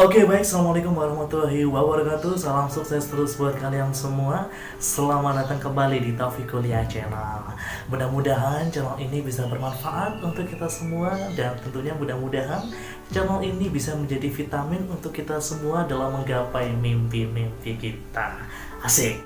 Oke, baik. Assalamualaikum warahmatullahi wabarakatuh. Salam sukses terus buat kalian semua. Selamat datang kembali di Taufik Kuliah Channel. Mudah-mudahan channel ini bisa bermanfaat untuk kita semua. Dan tentunya mudah-mudahan channel ini bisa menjadi vitamin untuk kita semua dalam menggapai mimpi-mimpi kita. Asik.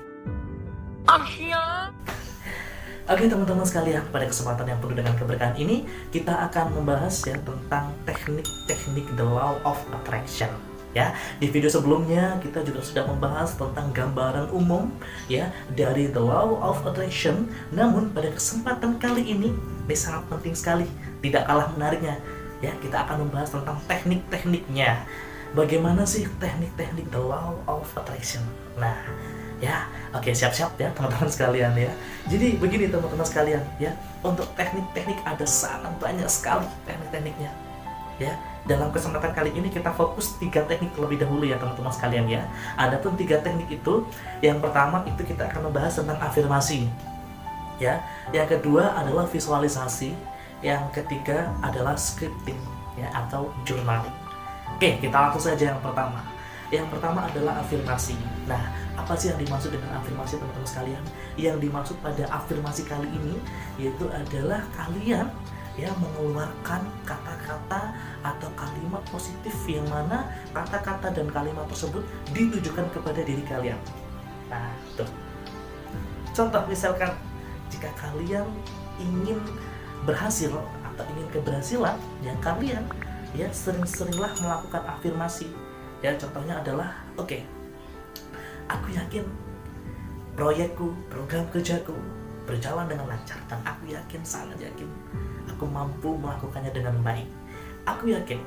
Oke teman-teman sekalian, pada kesempatan yang penuh dengan keberkahan ini kita akan membahas ya tentang teknik-teknik the law of attraction. Ya, di video sebelumnya kita juga sudah membahas tentang gambaran umum ya dari the law of attraction. Namun pada kesempatan kali ini sangat penting sekali, tidak kalah menariknya ya, kita akan membahas tentang teknik-tekniknya. Bagaimana sih teknik-teknik the law of attraction? Nah, ya, oke, siap-siap ya teman-teman sekalian ya. Jadi begini teman-teman sekalian ya, untuk teknik-teknik ada sangat banyak sekali teknik-tekniknya ya. Dalam kesempatan kali ini kita fokus 3 teknik terlebih dahulu ya teman-teman sekalian ya. Adapun 3 teknik itu, yang pertama itu kita akan membahas tentang afirmasi ya. Yang kedua adalah visualisasi, yang ketiga adalah scripting ya atau journaling. Oke, kita langsung saja yang pertama. Yang pertama adalah afirmasi. Nah, apa sih yang dimaksud dengan afirmasi teman-teman sekalian? Yang dimaksud pada afirmasi kali ini yaitu adalah kalian ya mengeluarkan kata-kata atau kalimat positif yang mana kata-kata dan kalimat tersebut ditujukan kepada diri kalian. Nah, tuh. Contoh misalkan jika kalian ingin berhasil atau ingin keberhasilan, ya kalian ya sering-seringlah melakukan afirmasi. Ya, contohnya adalah oke, aku yakin proyekku, program kerjaku berjalan dengan lancar dan aku yakin, sangat yakin aku mampu melakukannya dengan baik. Aku yakin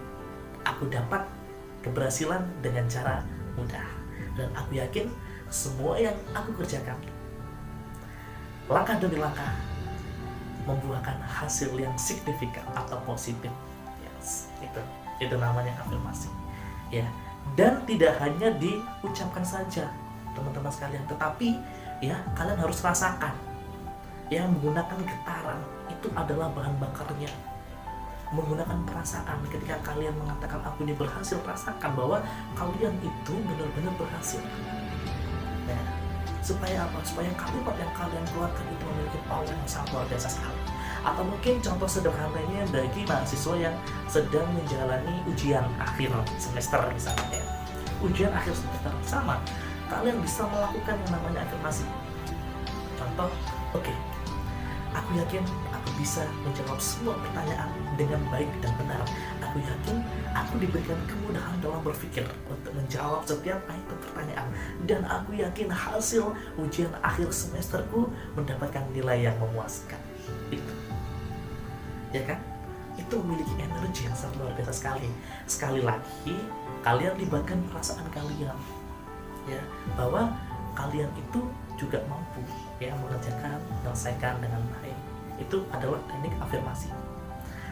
aku dapat keberhasilan dengan cara mudah dan aku yakin semua yang aku kerjakan langkah demi langkah membuahkan hasil yang signifikan atau positif. Yes, itu namanya afirmasi. Ya. Dan tidak hanya diucapkan saja teman-teman sekalian, tetapi ya kalian harus rasakan ya, menggunakan getaran itu adalah bahan bakarnya. Menggunakan perasaan ketika kalian mengatakan aku ini berhasil, rasakan bahwa kalian itu benar-benar berhasil. Nah, supaya apa? Supaya kalimat yang kalian keluarkan itu memiliki power yang sangat luar biasa sekali. Atau mungkin contoh sederhananya bagi mahasiswa yang sedang menjalani ujian akhir semester misalnya ya. Ujian akhir semester sama, kalian bisa melakukan yang namanya afirmasi. Contoh, oke, aku yakin aku bisa menjawab semua pertanyaan dengan baik dan benar. Aku yakin aku diberikan kemudahan dalam berpikir untuk menjawab setiap item pertanyaan. Dan aku yakin hasil ujian akhir semesterku mendapatkan nilai yang memuaskan. Itu, ya kan? Itu memiliki energi yang sangat luar biasa sekali. Sekali lagi, kalian libatkan perasaan kalian ya, bahwa kalian itu juga mampu ya mengerjakan, menyelesaikan dengan baik. Itu adalah teknik afirmasi.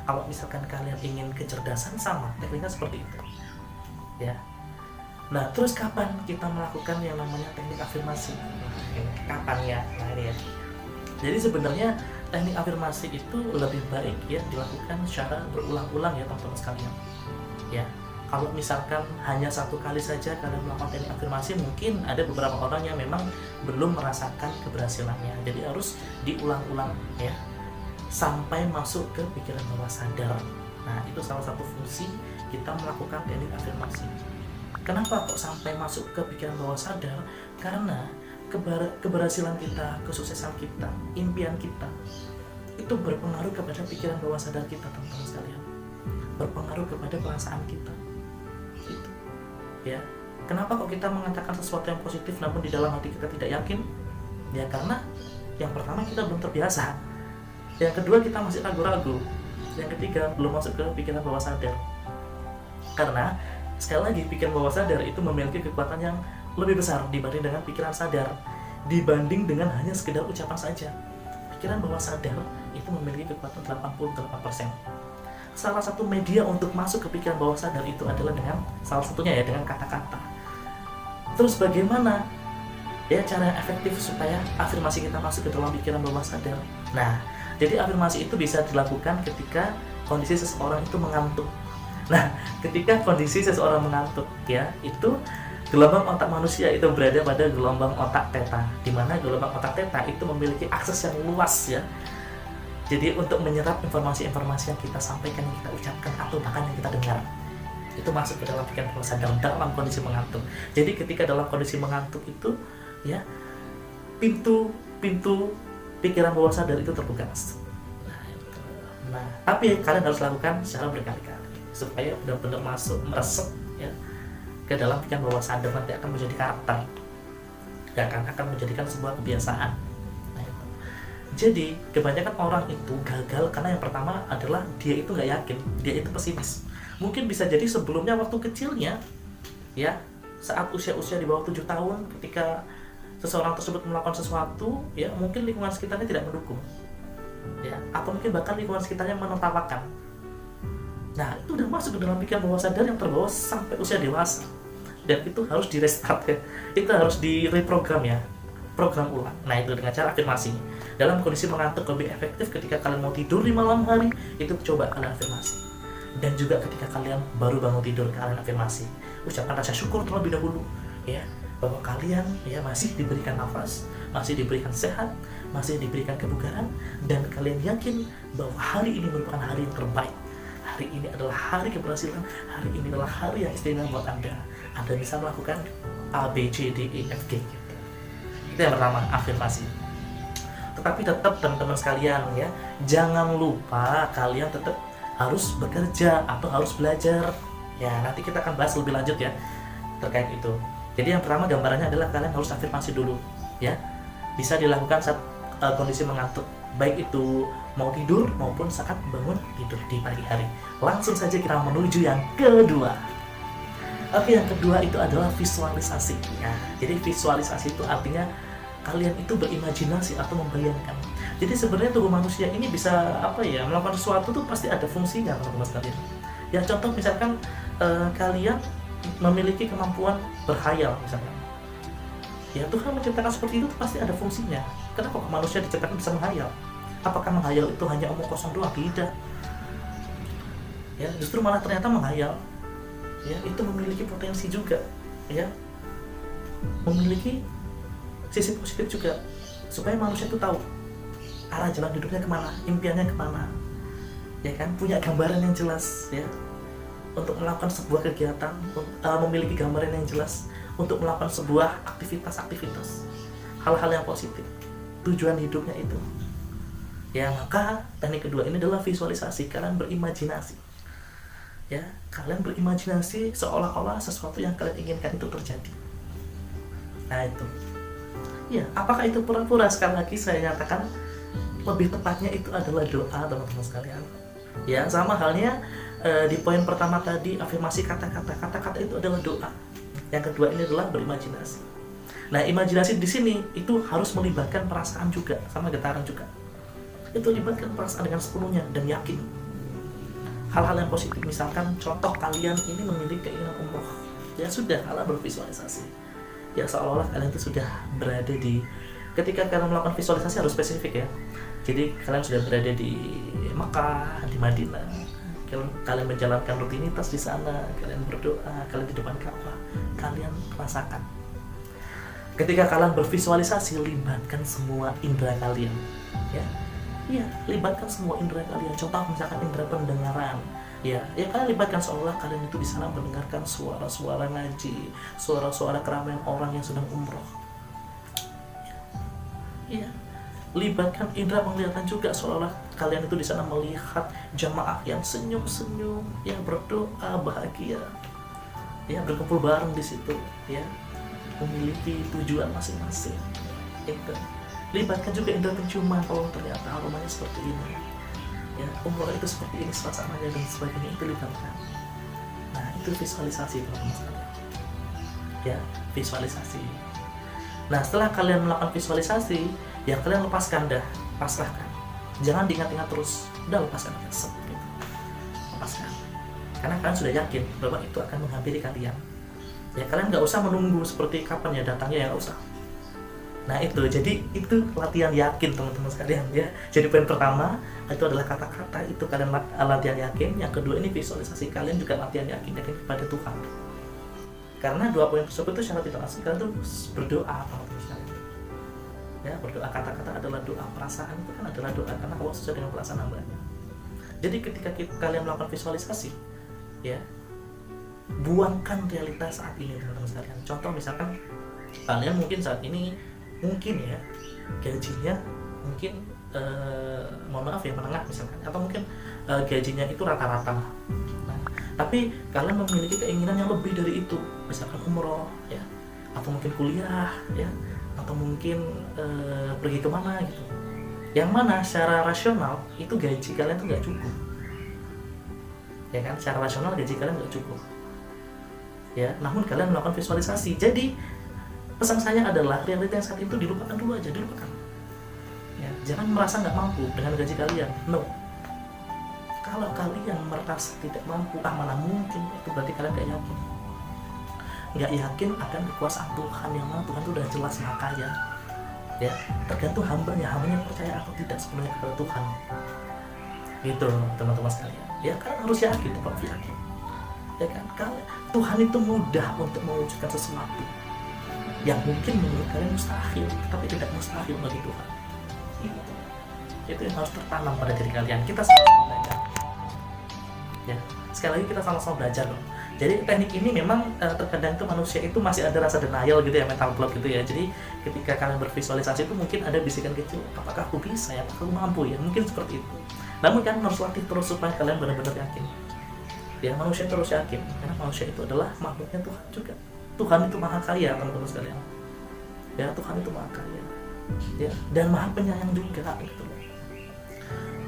Kalau misalkan kalian ingin kecerdasan, sama tekniknya seperti itu ya. Nah, terus kapan kita melakukan yang namanya teknik afirmasi? Kapan ya? Nah, ini ya. Jadi sebenarnya teknik afirmasi itu lebih baik ya dilakukan secara berulang-ulang ya teman-teman sekalian ya. Kalau misalkan hanya 1 kali saja kalian melakukan teknik afirmasi, mungkin ada beberapa orang yang memang belum merasakan keberhasilannya. Jadi harus diulang-ulang ya sampai masuk ke pikiran bawah sadar. Nah, itu salah satu fungsi kita melakukan teknik afirmasi. Kenapa kok sampai masuk ke pikiran bawah sadar? Karena keberhasilan kita, kesuksesan kita, impian kita itu berpengaruh kepada pikiran bawah sadar kita teman-teman sekalian. Berpengaruh kepada perasaan kita. Itu ya. Kenapa kok kita mengatakan sesuatu yang positif namun di dalam hati kita tidak yakin? Ya karena yang pertama kita belum terbiasa, yang kedua kita masih ragu-ragu, yang ketiga belum masuk ke pikiran bawah sadar. Karena sekali lagi pikiran bawah sadar itu memiliki kekuatan yang lebih besar dibanding dengan pikiran sadar, dibanding dengan hanya sekedar ucapan saja. Pikiran bawah sadar itu memiliki kekuatan 88%. Salah satu media untuk masuk ke pikiran bawah sadar itu adalah dengan salah satunya ya dengan kata-kata. Terus bagaimana ya cara efektif supaya afirmasi kita masuk ke dalam pikiran bawah sadar? Nah, jadi afirmasi itu bisa dilakukan ketika kondisi seseorang itu mengantuk Nah, ketika kondisi seseorang mengantuk ya, itu gelombang otak manusia itu berada pada gelombang otak theta, di mana gelombang otak theta itu memiliki akses yang luas ya. Jadi untuk menyerap informasi-informasi yang kita sampaikan, yang kita ucapkan, atau bahkan yang kita dengar, itu masuk ke dalam pikiran bawah sadar dalam kondisi mengantuk. Jadi ketika dalam kondisi mengantuk itu ya, pintu pikiran bawah sadar itu terbuka. Nah, tapi kalian harus lakukan secara berkali-kali supaya benar-benar masuk, meresap ya ke dalam pikiran bawah sadar, nanti akan menjadi karakter, ya kan, akan menjadikan sebuah kebiasaan. Jadi kebanyakan orang itu gagal karena yang pertama adalah dia itu nggak yakin, dia itu pesimis. Mungkin bisa jadi sebelumnya waktu kecilnya ya, saat usia-usia di bawah 7 tahun, ketika seseorang tersebut melakukan sesuatu ya, mungkin lingkungan sekitarnya tidak mendukung ya, atau mungkin bahkan lingkungan sekitarnya menertawakan. Nah, itu udah masuk ke dalam pikiran bawah sadar yang terbawa sampai usia dewasa, dan itu harus di restart ya, itu harus di reprogram ya, program ulang. Nah, itu dengan cara afirmasi. Dalam kondisi mengantuk lebih efektif ketika kalian mau tidur di malam hari, itu coba kalian afirmasi. Dan juga ketika kalian baru bangun tidur, kalian afirmasi. Ucapkan rasa syukur terlebih dahulu ya, bahwa kalian ya masih diberikan nafas, masih diberikan sehat, masih diberikan kebugaran, dan kalian yakin bahwa hari ini merupakan hari yang terbaik. Hari ini adalah hari keberhasilan, hari ini adalah hari yang istimewa buat Anda. Anda bisa melakukan A, B, C, D, E, F, G gitu. Itu yang pertama, afirmasi. Tetapi tetap teman-teman sekalian ya, jangan lupa kalian tetap harus bekerja atau harus belajar. Ya, nanti kita akan bahas lebih lanjut ya terkait itu. Jadi yang pertama gambarannya adalah kalian harus afirmasi dulu ya. Bisa dilakukan saat kondisi mengantuk, baik itu mau tidur maupun saat bangun tidur di pagi hari. Langsung saja kita menuju yang kedua. Oke, yang kedua itu adalah visualisasi ya. Jadi visualisasi itu artinya kalian itu berimajinasi atau membayangkan. Jadi sebenarnya tubuh manusia ini bisa melakukan sesuatu tuh pasti ada fungsinya teman-teman sekalian. Ya contoh misalkan kalian memiliki kemampuan berkhayal misalkan. Ya Tuhan menciptakan seperti itu tuh pasti ada fungsinya. Kenapa manusia diciptakan bisa menghayal? Apakah menghayal itu hanya omong kosong doang? Tidak. Ya justru malah ternyata menghayal ya itu memiliki potensi juga ya. Memiliki sisi positif juga, supaya manusia itu tahu arah jalan hidupnya kemana, impiannya kemana ya kan, punya gambaran yang jelas ya untuk melakukan sebuah kegiatan, memiliki gambaran yang jelas untuk melakukan sebuah aktivitas hal-hal yang positif, tujuan hidupnya itu ya. Maka teknik kedua ini adalah visualisasi. Kalian berimajinasi ya, kalian berimajinasi seolah-olah sesuatu yang kalian inginkan itu terjadi. Nah itu ya, apakah itu pura-pura? Sekali lagi saya nyatakan, lebih tepatnya itu adalah doa teman-teman sekalian ya. Sama halnya di poin pertama tadi, afirmasi kata-kata itu adalah doa. Yang kedua ini adalah berimajinasi. Nah, imajinasi di sini itu harus melibatkan perasaan juga, sama getaran juga. Itu libatkan perasaan dengan sepenuhnya dan yakin hal-hal yang positif. Misalkan contoh kalian ini memiliki keinginan umroh, ya sudah, kalian bervisualisasi ya seolah-olah kalian itu sudah berada di, ketika kalian melakukan visualisasi harus spesifik ya. Jadi kalian sudah berada di Mekah, di Madinah, kalian menjalankan rutinitas di sana, kalian berdoa, kalian di depan Ka'bah, kalian rasakan. Ketika kalian bervisualisasi, libatkan semua indera kalian ya. Iya, libatkan semua indera kalian. Contoh misalkan indera pendengaran ya kalian libatkan seolah kalian itu di sana mendengarkan suara-suara ngaji, suara-suara keramaian orang yang sedang umroh ya. Libatkan indera penglihatan juga, seolah kalian itu di sana melihat jamaah yang senyum-senyum, yang berdoa bahagia ya, berkumpul bareng di situ ya, memiliki tujuan masing-masing itu. Libatkan juga indera penciuman, kalau ternyata aromanya seperti ini ya, umroh itu seperti ini suasananya dan sebagainya, itu libatkan. Nah itu visualisasi teman-teman sekalian ya, visualisasi. Nah setelah kalian melakukan visualisasi ya, kalian lepaskan dah, pasrahkan, jangan diingat-ingat terus, udah lepaskan aja gitu. Lepaskan, karena kalian sudah yakin bahwa itu akan menghampiri kalian ya. Kalian nggak usah menunggu seperti kapan ya datangnya, ya nggak usah Nah itu, jadi itu latihan yakin teman-teman sekalian ya. Jadi poin pertama itu adalah kata-kata, itu kalian latihan yakin. Yang kedua ini visualisasi, kalian juga latihan yakin kepada Tuhan. Karena dua poin tersebut itu secara tidak langsung kalian tuh berdoa teman-teman sekalian. Ya, berdoa, kata-kata adalah doa, perasaan itu kan adalah doa karena Allah sesuai dengan perasaan hambanya. Jadi ketika kalian melakukan visualisasi, ya, buangkan realitas saat ini teman-teman sekalian. Contoh misalkan kalian mungkin saat ini mungkin ya gajinya mungkin mohon maaf ya menengah misalkan, atau mungkin gajinya itu rata-rata. Nah, tapi kalian memiliki keinginan yang lebih dari itu, misalkan umroh ya, atau mungkin kuliah ya, atau mungkin pergi kemana gitu. Yang mana secara rasional itu gaji kalian tuh nggak cukup, ya kan? Secara rasional gaji kalian nggak cukup. Ya, namun kalian melakukan visualisasi. Jadi pesan saya adalah realita yang saat itu dilupakan dulu aja, dilupakan. Ya, jangan merasa nggak mampu dengan gaji kalian. No. Kalau kalian merasa tidak mampu, mana mungkin, itu berarti kalian nggak yakin. Nggak yakin akan kekuasaan Tuhan, yang mana Tuhan itu udah jelas maha kaya. Ya, tergantung hambanya percaya atau tidak sepenuhnya kepada Tuhan. Gitu teman-teman sekalian. Ya kan harus yakin, tetap yakin. Ya kan, kalau Tuhan itu mudah untuk mewujudkan sesuatu yang mungkin menurut kalian mustahil, tapi tidak mustahil bagi Tuhan. Itu yang harus tertanam pada diri kalian. Kita sama-sama belajar. Ya, sekali lagi kita sama-sama belajar loh. Jadi teknik ini memang terkadang itu manusia itu masih ada rasa denial gitu ya, mental block gitu ya. Jadi ketika kalian bervisualisasi itu mungkin ada bisikan kecil, apakah aku bisa ya, apakah aku mampu ya, mungkin seperti itu. Namun kan harus latih terus supaya kalian benar-benar yakin. Ya, manusia terus yakin, karena manusia itu adalah makhluknya Tuhan juga. Tuhan itu maha kaya teman-teman sekalian. Ya, Tuhan itu maha kaya. Ya, dan maha penyayang juga gitu loh.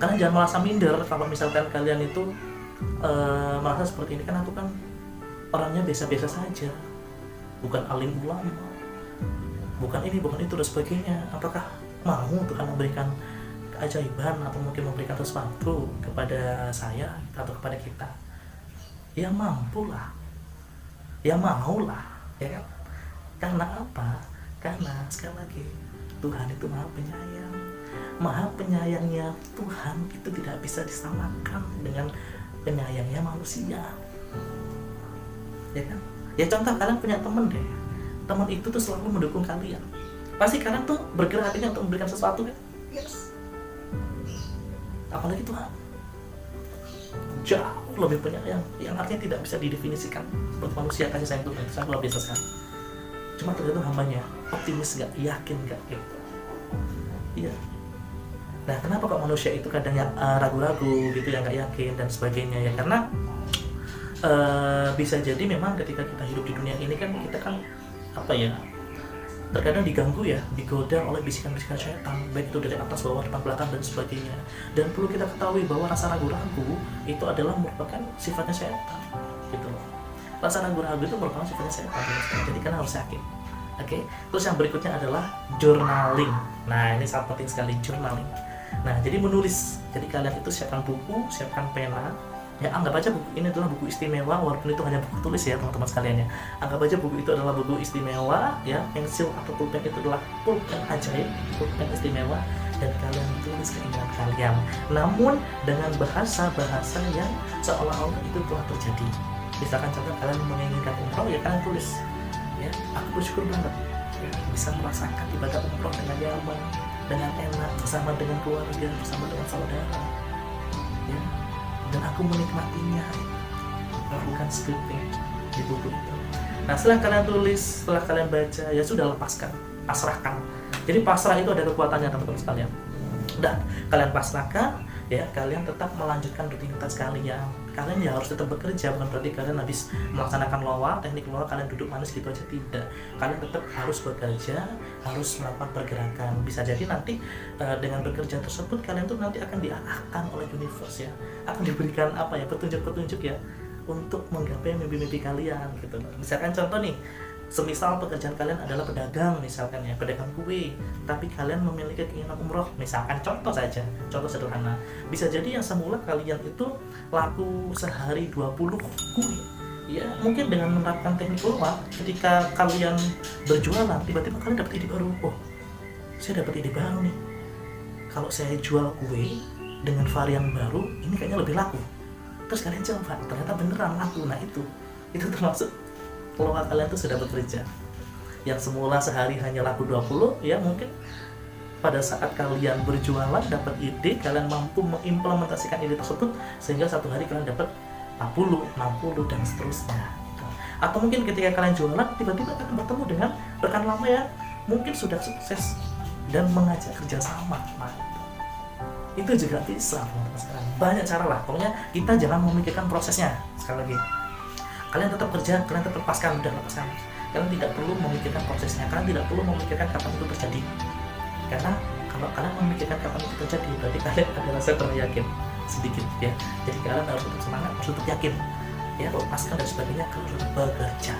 Karena jangan merasa minder kalau misalkan kalian itu merasa seperti ini, kan aku kan orangnya biasa-biasa saja, bukan alim ulama, bukan ini, bukan itu dan sebagainya. Apakah mau Tuhan memberikan keajaiban atau mungkin memberikan sesuatu kepada saya atau kepada kita? Ya mampulah, ya maulah, ya kan? Karena apa? Karena sekali lagi Tuhan itu maha penyayang. Maha penyayangnya Tuhan itu tidak bisa disamakan dengan penyayangnya manusia. Ya kan? Ya contoh kalian punya teman deh, teman itu tuh selalu mendukung kalian. Pasti kalian tuh bergerak hatinya untuk memberikan sesuatu kan? Yes. Apalagi Tuhan jauh lebih penyayang, yang artinya tidak bisa didefinisikan seperti manusia. Kasih sayang Tuhan itu sangat luar biasa sekali. Cuma tergantung hambanya, optimis nggak, yakin nggak gitu. Iya. Nah, kenapa kok manusia itu kadang ragu-ragu gitu ya, nggak yakin dan sebagainya ya? Karena bisa jadi memang ketika kita hidup di dunia ini kan kita kan apa ya, terkadang diganggu ya, digoda oleh bisikan-bisikan syaitan, baik itu dari atas, bawah, depan, belakang dan sebagainya. Dan perlu kita ketahui bahwa rasa ragu-ragu itu adalah merupakan sifatnya syaitan gitu loh. Rasa ragu-ragu itu merupakan sifatnya syaitan. Jadi kalian harus yakin. Oke. Terus yang berikutnya adalah journaling. Nah, ini sangat penting sekali, journaling. Nah, jadi menulis. Jadi kalian itu siapkan buku, siapkan pena. Ya, anggap aja buku ini adalah buku istimewa, walaupun itu hanya buku tulis ya teman-teman sekalian ya. Anggap aja buku itu adalah buku istimewa ya, pensil atau pulpen itu adalah pulpen ajaib, pulpen istimewa, dan kalian tulis keinginan kalian. Namun dengan bahasa-bahasa yang seolah-olah itu telah terjadi. Misalkan contoh kalian menginginkan umroh ya, kalian tulis ya, aku bersyukur banget ya, bisa merasakan ibadah umroh dengan nyaman, dengan enak, bersama dengan keluarga, bersama dengan saudara ya, dan aku menikmatinya. Lakukan scripting di buku itu. Nah, setelah kalian tulis, setelah kalian baca, ya sudah, lepaskan, pasrahkan. Jadi pasrah itu ada kekuatannya teman-teman sekalian. Dan kalian pasrahkan, ya kalian tetap melanjutkan rutinitas kalian. Kalian ya harus tetap bekerja, bukan berarti kalian habis melaksanakan loa, teknik loa kalian duduk manis gitu aja, tidak. Kalian tetap harus bekerja, harus melakukan pergerakan. Bisa jadi nanti dengan bekerja tersebut kalian tuh nanti akan diarahkan oleh universe ya, akan diberikan apa ya, petunjuk-petunjuk ya untuk menggapai mimpi-mimpi kalian gitu. Misalkan contoh nih, semisal pekerjaan kalian adalah pedagang misalkan ya, pedagang kue, tapi kalian memiliki keinginan umroh misalkan, contoh saja, contoh sederhana. Bisa jadi yang semula kalian itu laku sehari 20 kue ya, mungkin dengan menerapkan teknik loa, ketika kalian berjualan tiba-tiba kalian dapat ide baru, oh saya dapat ide baru nih. Kalau saya jual kue dengan varian baru, ini kayaknya lebih laku. Terus kalian coba, ternyata beneran laku. Nah itu termasuk peluang kalian tuh sudah bekerja. Yang semula sehari hanya laku 20, ya mungkin pada saat kalian berjualan dapat ide, kalian mampu mengimplementasikan ide tersebut sehingga satu hari kalian dapat 40, 60 dan seterusnya. Atau mungkin ketika kalian jualan, tiba-tiba kalian bertemu dengan rekan lama yang mungkin sudah sukses dan mengajak kerjasama. Nah, itu juga bisa teman-teman sekalian. Banyak cara lah, pokoknya kita jangan memikirkan prosesnya. Sekali lagi, kalian tetap kerja, kalian tetap lepaskan. Kalian tidak perlu memikirkan prosesnya, kalian tidak perlu memikirkan kapan itu terjadi. Karena kalau kalian memikirkan kapan itu terjadi, berarti kalian ada rasa kurang yakin sedikit ya. Jadi kalian harus tetap semangat, harus tetap yakin ya, lepaskan dan sebagainya, kalian harus bekerja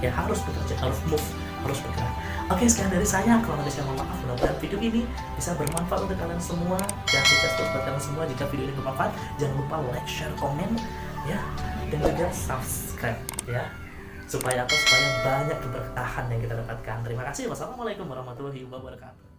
ya, harus bekerja, harus move, harus bergerak. Oke, sekian dari saya. Kalau ada saya mohon maaf. Mudah-mudahan video ini bisa bermanfaat untuk kalian semua. Jangan sukses terus buat kalian semua. Jika video ini bermanfaat, jangan lupa like, share, komen ya, dan juga subscribe ya, supaya banyak keberkahan yang kita dapatkan. Terima kasih. Wassalamualaikum warahmatullahi wabarakatuh.